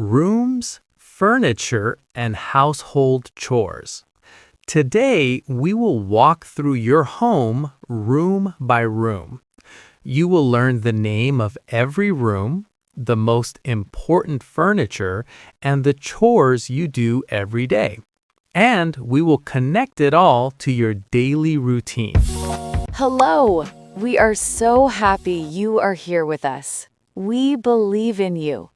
rooms, furniture, and household chores. Today, we will walk through your home room by room. You will learn the name of every room, the most important furniture, and the chores you do every day. And we will connect it all to your daily routine. Hello! We are so happy you are here with us. We believe in you.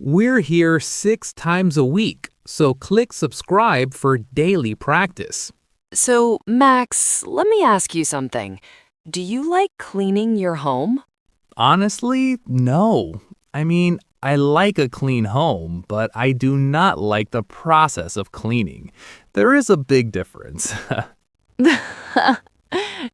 We're here 6 times a week, so click subscribe for daily practice. So, Max, let me ask you something. Do you like cleaning your home? Honestly, no. I like a clean home, but I do not like the process of cleaning. There is a big difference.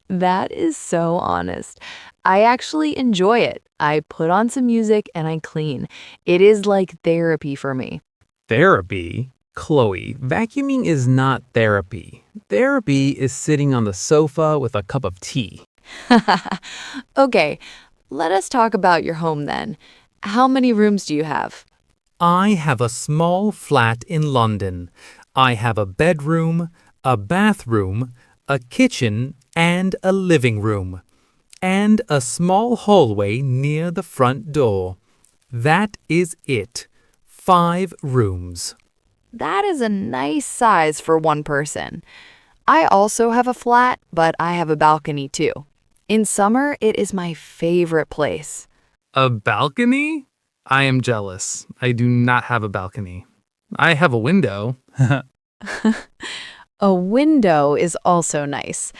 That is so honest. I actually enjoy it. I put on some music and I clean. It is like therapy for me. Therapy? Chloe, vacuuming is not therapy. Therapy is sitting on the sofa with a cup of tea. Okay, let us talk about your home then. How many rooms do you have? I have a small flat in London. I have a bedroom, a bathroom, a kitchen, and a living room, and a small hallway near the front door. That is it. 5 rooms. That is a nice size for one person. I also have a flat, but I have a balcony too. In summer, it is my favorite place. A balcony? I am jealous. I do not have a balcony. I have a window. A window is also nice.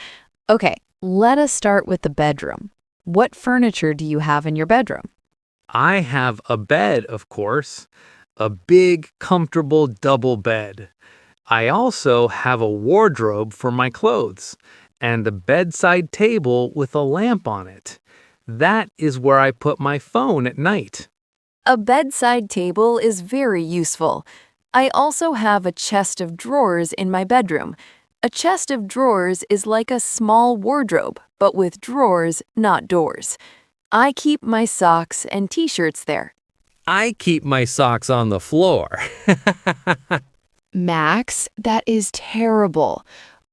Okay, let us start with the bedroom. What furniture do you have in your bedroom? I have a bed, of course. A big, comfortable double bed. I also have a wardrobe for my clothes and a bedside table with a lamp on it. That is where I put my phone at night. A bedside table is very useful. I also have a chest of drawers in my bedroom. A chest of drawers is like a small wardrobe, but with drawers, not doors. I keep my socks and t-shirts there. I keep my socks on the floor. Max, that is terrible.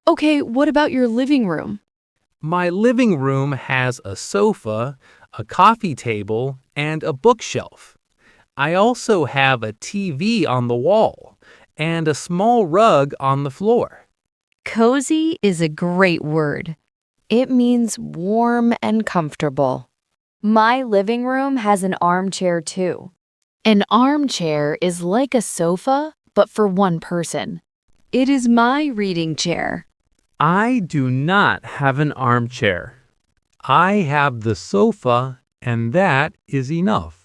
Okay, what about your living room? My living room has a sofa, a coffee table, and a bookshelf. I also have a TV on the wall and a small rug on the floor. Cozy is a great word. It means warm and comfortable. My living room has an armchair too. An armchair is like a sofa, but for one person. It is my reading chair. I do not have an armchair. I have the sofa, and that is enough.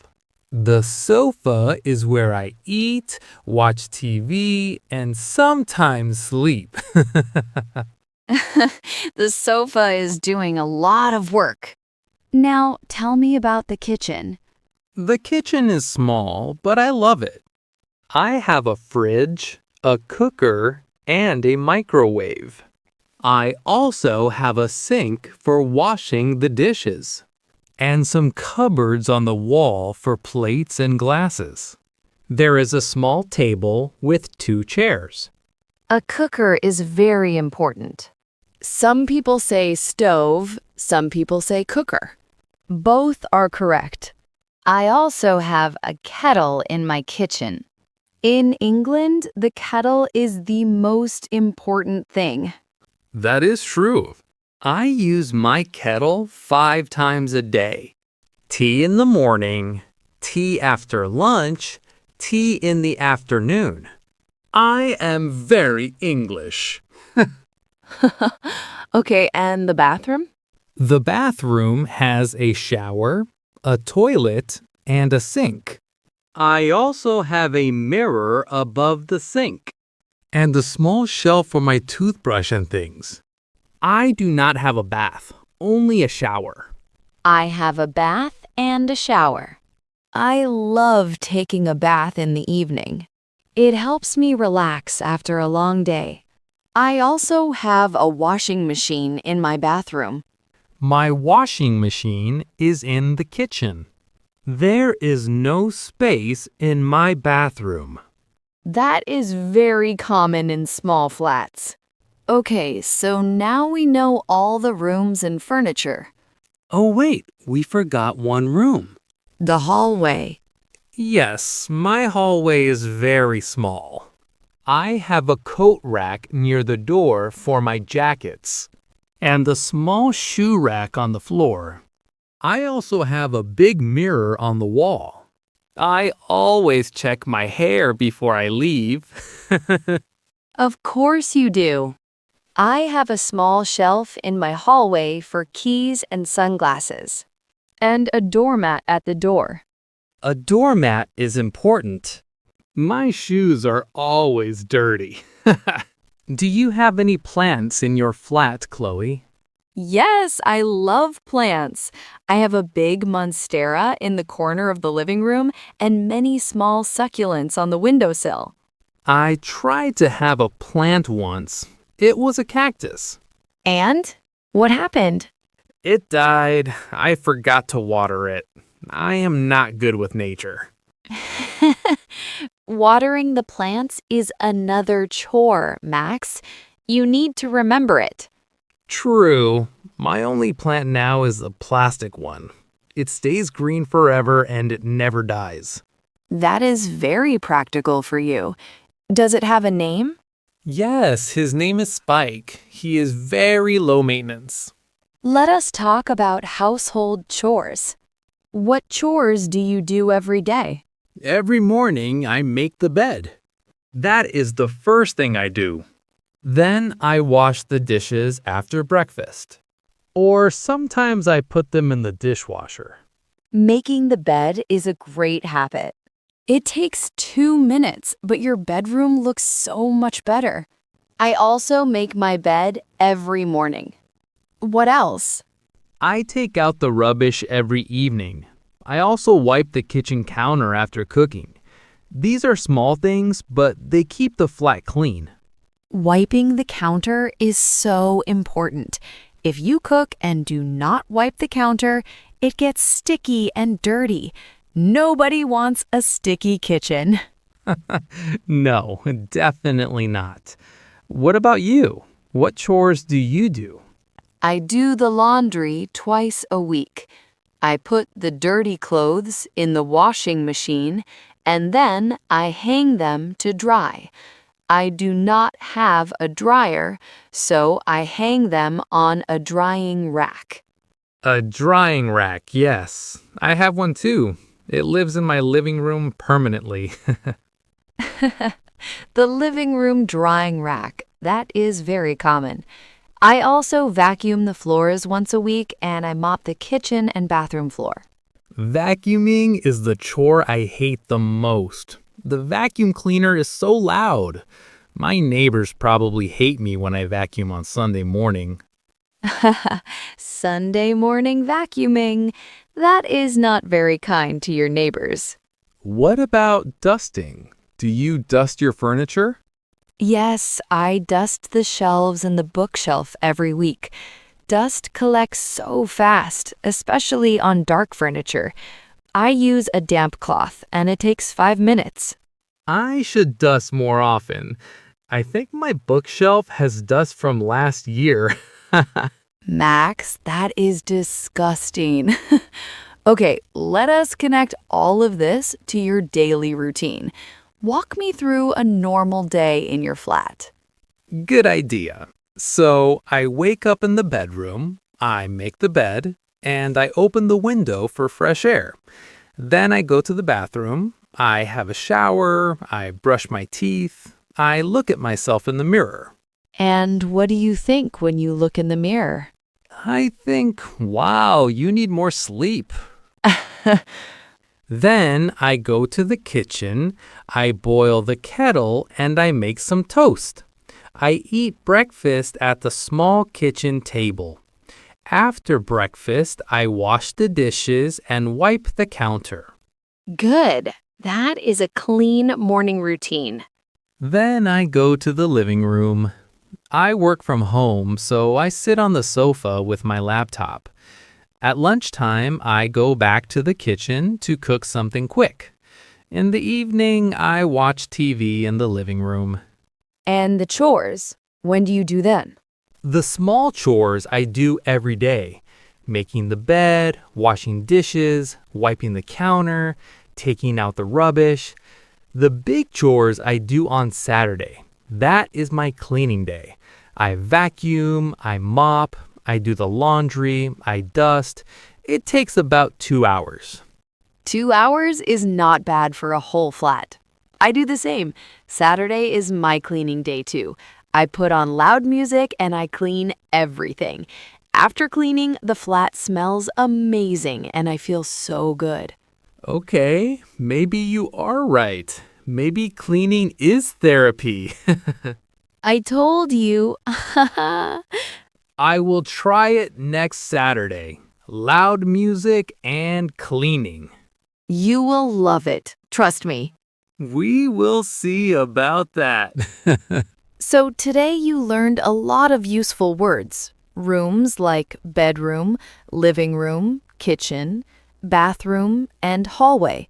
The sofa is where I eat, watch TV, and sometimes sleep. The sofa is doing a lot of work. Now, tell me about the kitchen. The kitchen is small, but I love it. I have a fridge, a cooker, and a microwave. I also have a sink for washing the dishes, and some cupboards on the wall for plates and glasses. There is a small table with 2 chairs. A cooker is very important. Some people say stove, some people say cooker. Both are correct. I also have a kettle in my kitchen. In England, the kettle is the most important thing. That is true. I use my kettle 5 times a day. Tea in the morning, tea after lunch, tea in the afternoon. I am very English. Okay, and the bathroom? The bathroom has a shower, a toilet, and a sink. I also have a mirror above the sink and a small shelf for my toothbrush and things. I do not have a bath, only a shower. I have a bath and a shower. I love taking a bath in the evening. It helps me relax after a long day. I also have a washing machine in my bathroom. My washing machine is in the kitchen. There is no space in my bathroom. That is very common in small flats. Okay, so now we know all the rooms and furniture. Oh, wait, we forgot one room. The hallway. Yes, my hallway is very small. I have a coat rack near the door for my jackets, and a small shoe rack on the floor. I also have a big mirror on the wall. I always check my hair before I leave. Of course you do. I have a small shelf in my hallway for keys and sunglasses. And a doormat at the door. A doormat is important. My shoes are always dirty. Do you have any plants in your flat, Chloe? Yes, I love plants. I have a big monstera in the corner of the living room and many small succulents on the windowsill. I tried to have a plant once. It was a cactus. And? What happened? It died. I forgot to water it. I am not good with nature. Watering the plants is another chore, Max. You need to remember it. True. My only plant now is a plastic one. It stays green forever and it never dies. That is very practical for you. Does it have a name? Yes, his name is Spike. He is very low maintenance. Let us talk about household chores. What chores do you do every day? Every morning I make the bed. That is the first thing I do. Then I wash the dishes after breakfast. Or sometimes I put them in the dishwasher. Making the bed is a great habit. It takes 2 minutes, but your bedroom looks so much better. I also make my bed every morning. What else? I take out the rubbish every evening. I also wipe the kitchen counter after cooking. These are small things, but they keep the flat clean. Wiping the counter is so important. If you cook and do not wipe the counter, it gets sticky and dirty. Nobody wants a sticky kitchen. No, definitely not. What about you? What chores do you do? I do the laundry twice a week. I put the dirty clothes in the washing machine and then I hang them to dry. I do not have a dryer, so I hang them on a drying rack. A drying rack, yes. I have one too. It lives in my living room permanently. The living room drying rack, that is very common. I also vacuum the floors once a week and I mop the kitchen and bathroom floor. Vacuuming is the chore I hate the most. The vacuum cleaner is so loud. My neighbors probably hate me when I vacuum on Sunday morning. Sunday morning vacuuming. That is not very kind to your neighbors. What about dusting? Do you dust your furniture? Yes, I dust the shelves and the bookshelf every week. Dust collects so fast, especially on dark furniture. I use a damp cloth and it takes 5 minutes. I should dust more often. I think my bookshelf has dust from last year. Max, that is disgusting. Okay, let us connect all of this to your daily routine. Walk me through a normal day in your flat. Good idea. So I wake up in the bedroom, I make the bed, and I open the window for fresh air. Then I go to the bathroom, I have a shower, I brush my teeth, I look at myself in the mirror. And what do you think when you look in the mirror? I think, wow, you need more sleep. Then I go to the kitchen, I boil the kettle, and I make some toast. I eat breakfast at the small kitchen table. After breakfast, I wash the dishes and wipe the counter. Good. That is a clean morning routine. Then I go to the living room. I work from home, so I sit on the sofa with my laptop. At lunchtime, I go back to the kitchen to cook something quick. In the evening, I watch TV in the living room. And the chores, when do you do them? The small chores I do every day: making the bed, washing dishes, wiping the counter, taking out the rubbish. The big chores I do on Saturday. That is my cleaning day. I vacuum, I mop, I do the laundry, I dust. It takes about 2 hours. 2 hours is not bad for a whole flat. I do the same. Saturday is my cleaning day too. I put on loud music and I clean everything. After cleaning, the flat smells amazing and I feel so good. Okay, maybe you are right. Maybe cleaning is therapy. I told you. I will try it next Saturday. Loud music and cleaning. You will love it. Trust me. We will see about that. So today you learned a lot of useful words. Rooms like bedroom, living room, kitchen, bathroom, and hallway.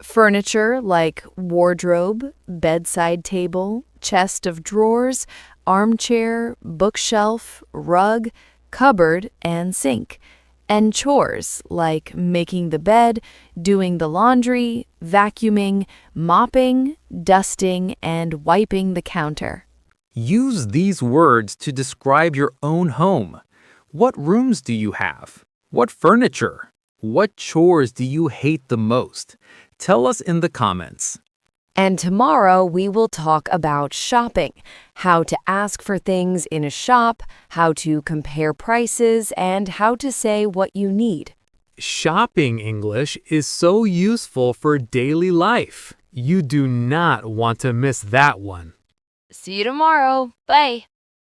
Furniture like wardrobe, bedside table, chest of drawers, armchair, bookshelf, rug, cupboard, and sink. And chores like making the bed, doing the laundry, vacuuming, mopping, dusting, and wiping the counter. Use these words to describe your own home. What rooms do you have? What furniture? What chores do you hate the most? Tell us in the comments. And tomorrow we will talk about shopping, how to ask for things in a shop, how to compare prices, and how to say what you need. Shopping English is so useful for daily life. You do not want to miss that one. See you tomorrow. Bye.